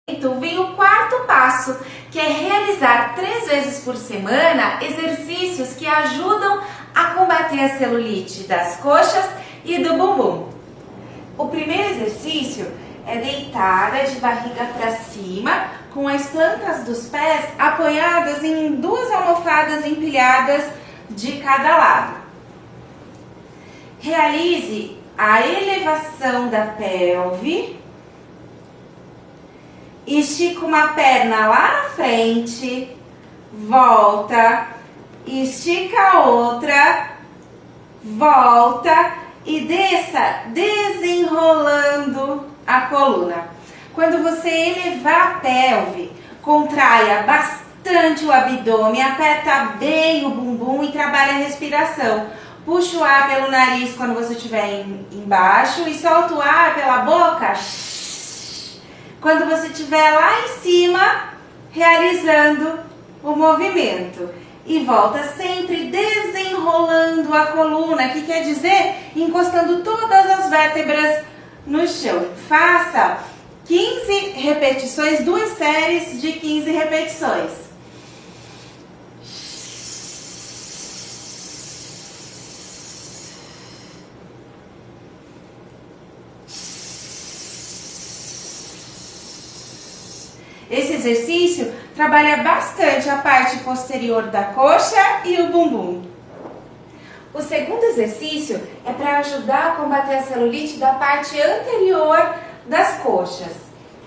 Então, vem o quarto passo, que é realizar 3 vezes por semana exercícios que ajudam a combater a celulite das coxas e do bumbum. O primeiro exercício é deitada de barriga para cima, com as plantas dos pés apoiadas em 2 almofadas empilhadas de cada lado. Realize a elevação da pelve. Estica uma perna lá na frente, volta, estica a outra, volta e desça desenrolando a coluna. Quando você elevar a pelve, contraia bastante o abdômen, aperta bem o bumbum e trabalha a respiração. Puxa o ar pelo nariz quando você estiver embaixo e solta o ar pela boca quando você estiver lá em cima, realizando o movimento. E volta sempre desenrolando a coluna, que quer dizer encostando todas as vértebras no chão. Faça 15 repetições, 2 séries de 15 repetições. Esse exercício trabalha bastante a parte posterior da coxa e o bumbum. O segundo exercício é para ajudar a combater a celulite da parte anterior das coxas.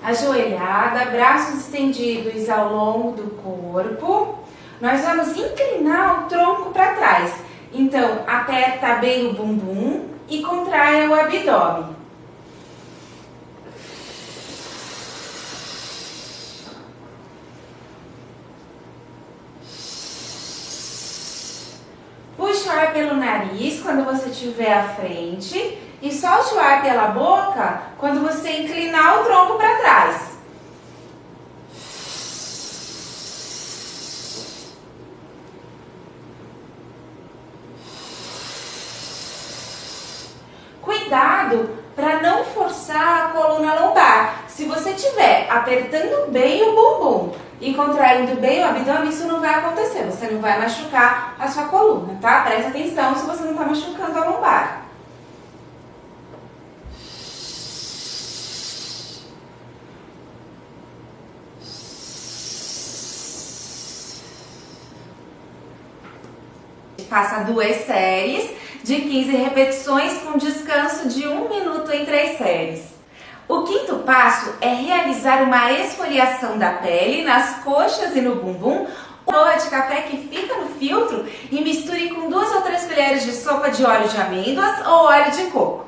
Ajoelhada, braços estendidos ao longo do corpo. Nós vamos inclinar o tronco para trás. Então, aperta bem o bumbum e contraia o abdômen. Puxa o ar pelo nariz quando você estiver à frente e solte o ar pela boca quando você inclinar o tronco para trás. Cuidado para não forçar a coluna lombar. Se você estiver apertando bem o bumbum e contraindo bem o abdômen, isso não vai acontecer, você não vai machucar a sua coluna, tá? Presta atenção se você não está machucando a lombar. Faça 2 séries de 15 repetições com descanso de 1 minuto entre as séries. O quinto passo é realizar uma esfoliação da pele nas coxas e no bumbum, borra de café que fica no filtro e misture com 2 ou 3 colheres de sopa de óleo de amêndoas ou óleo de coco.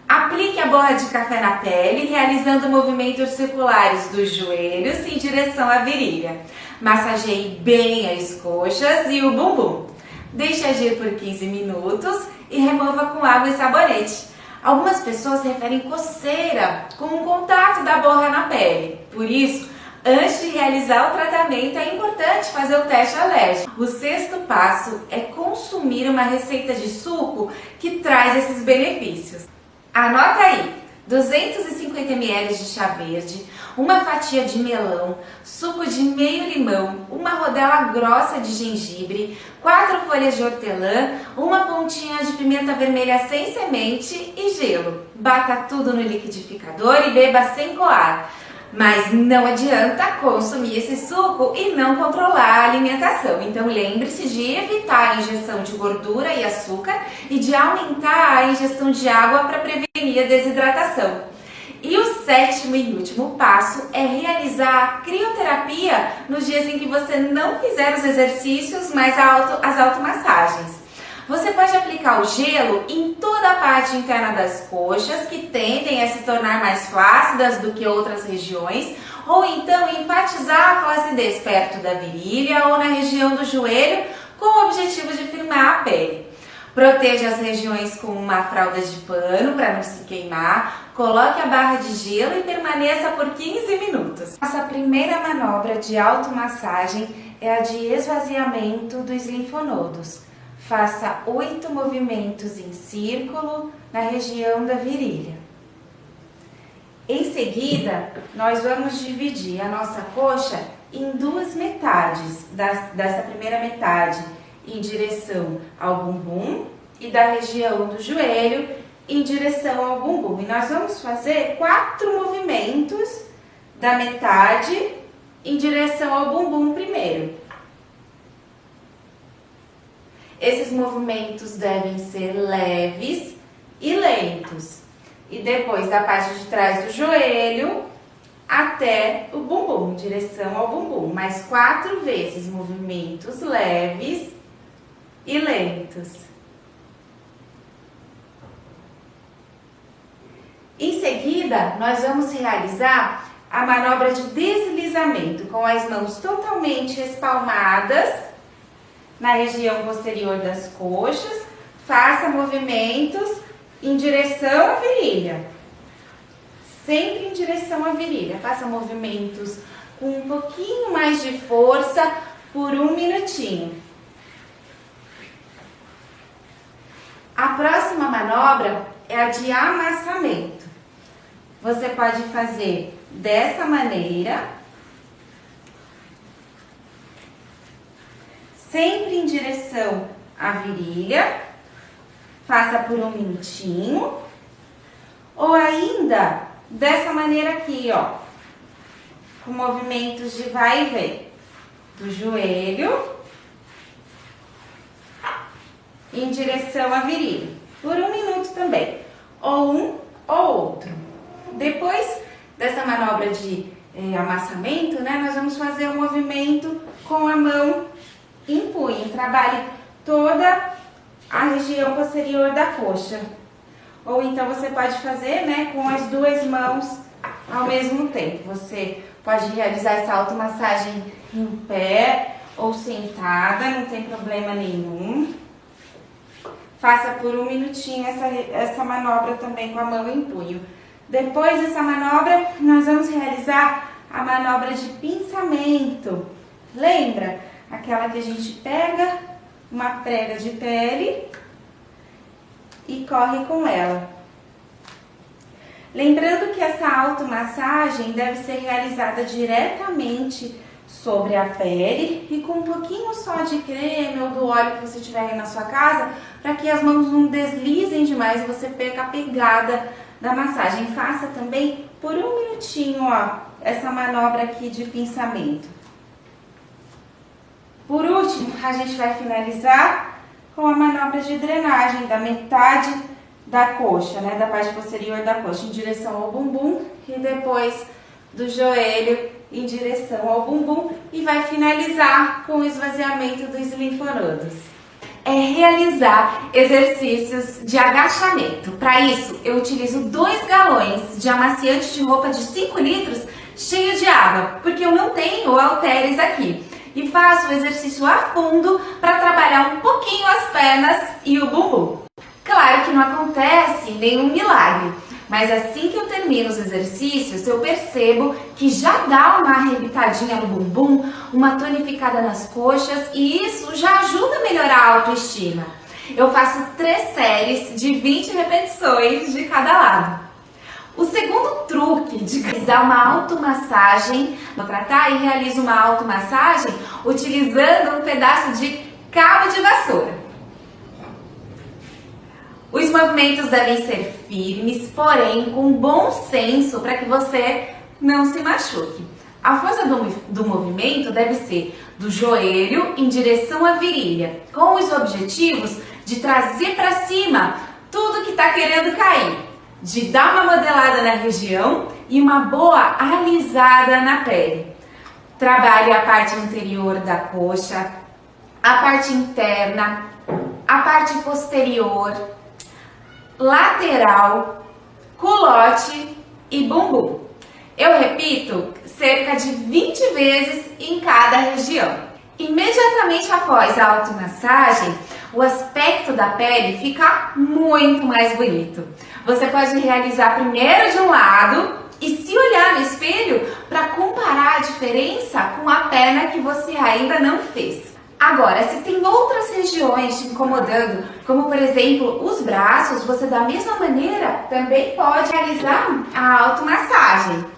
Aplique a borra de café na pele, realizando movimentos circulares dos joelhos em direção à virilha. Massageie bem as coxas e o bumbum. Deixe agir por 15 minutos e remova com água e sabonete. Algumas pessoas referem coceira com o contato da borra na pele. Por isso, antes de realizar o tratamento, é importante fazer o teste alérgico. O sexto passo é consumir uma receita de suco que traz esses benefícios. Anota aí: 250 ml de chá verde, uma fatia de melão, suco de meio limão, uma rodela grossa de gengibre, 4 folhas de hortelã, uma pontinha de pimenta vermelha sem semente e gelo. Bata tudo no liquidificador e beba sem coar. Mas não adianta consumir esse suco e não controlar a alimentação. Então lembre-se de evitar a ingestão de gordura e açúcar e de aumentar a ingestão de água para prevenir a desidratação. E o sétimo e último passo é realizar a crioterapia nos dias em que você não fizer os exercícios, mas as automassagens. Você pode aplicar o gelo em toda a parte interna das coxas, que tendem a se tornar mais flácidas do que outras regiões, ou então enfatizar a flacidez perto da virilha ou na região do joelho, com o objetivo de firmar a pele. Proteja as regiões com uma fralda de pano para não se queimar, coloque a barra de gelo e permaneça por 15 minutos. Nossa primeira manobra de automassagem é a de esvaziamento dos linfonodos. Faça 8 movimentos. 8 movimentos em círculo na região da virilha. Em seguida, nós vamos dividir a nossa coxa em duas metades. Dessa primeira metade em direção ao bumbum e da região do joelho em direção ao bumbum. E nós vamos fazer 4 movimentos da metade em direção ao bumbum primeiro. Esses movimentos devem ser leves e lentos. E depois da parte de trás do joelho até o bumbum, em direção ao bumbum. Mais 4 vezes movimentos leves e lentos. Em seguida, nós vamos realizar a manobra de deslizamento com as mãos totalmente espalmadas na região posterior das coxas. Faça movimentos em direção à virilha. Sempre em direção à virilha. Faça movimentos com um pouquinho mais de força por 1 minutinho. A próxima manobra é a de amassamento. Você pode fazer dessa maneira, sempre em direção à virilha. Faça por 1 minutinho. Ou ainda, dessa maneira aqui, ó. Com movimentos de vai e vem. Do joelho em direção à virilha. Por 1 minuto também. Ou um ou outro. Depois dessa manobra de amassamento, né? Nós vamos fazer um movimento com a mão em punho. Trabalhe toda a região posterior da coxa. Ou então você pode fazer, né, com as 2 mãos ao mesmo tempo. Você pode realizar essa automassagem em pé ou sentada, não tem problema nenhum. Faça por 1 minutinho essa manobra também com a mão em punho. Depois dessa manobra, nós vamos realizar a manobra de pinçamento. Lembra? Aquela que a gente pega uma prega de pele e corre com ela. Lembrando que essa automassagem deve ser realizada diretamente sobre a pele e com um pouquinho só de creme ou do óleo que você tiver aí na sua casa, para que as mãos não deslizem demais e você perca a pegada da massagem. Faça também por 1 minutinho, ó, essa manobra aqui de pinçamento. Por último, a gente vai finalizar com a manobra de drenagem da metade da coxa, né, da parte posterior da coxa em direção ao bumbum e depois do joelho em direção ao bumbum e vai finalizar com o esvaziamento dos linfonodos. É realizar exercícios de agachamento. Para isso, eu utilizo 2 galões de amaciante de roupa de 5 litros cheio de água, porque eu não tenho halteres aqui. E faço o exercício a fundo para trabalhar um pouquinho as pernas e o bumbum. Claro que não acontece nenhum milagre, mas assim que eu termino os exercícios, eu percebo que já dá uma arrebitadinha no bumbum, uma tonificada nas coxas e isso já ajuda a melhorar a autoestima. Eu faço 3 séries de 20 repetições de cada lado. O segundo truque de realizar uma automassagem, vou tratar e realizo uma automassagem utilizando um pedaço de cabo de vassoura. Os movimentos devem ser firmes, porém com bom senso para que você não se machuque. A força do movimento deve ser do joelho em direção à virilha, com os objetivos de trazer para cima tudo que está querendo cair, de dar uma modelada na região e uma boa alisada na pele. Trabalhe a parte anterior da coxa, a parte interna, a parte posterior, lateral, culote e bumbum. Eu repito cerca de 20 vezes em cada região. Imediatamente após a automassagem, o aspecto da pele fica muito mais bonito. Você pode realizar primeiro de um lado e se olhar no espelho para comparar a diferença com a perna que você ainda não fez. Agora, se tem outras regiões te incomodando, como por exemplo os braços, você da mesma maneira também pode realizar a automassagem.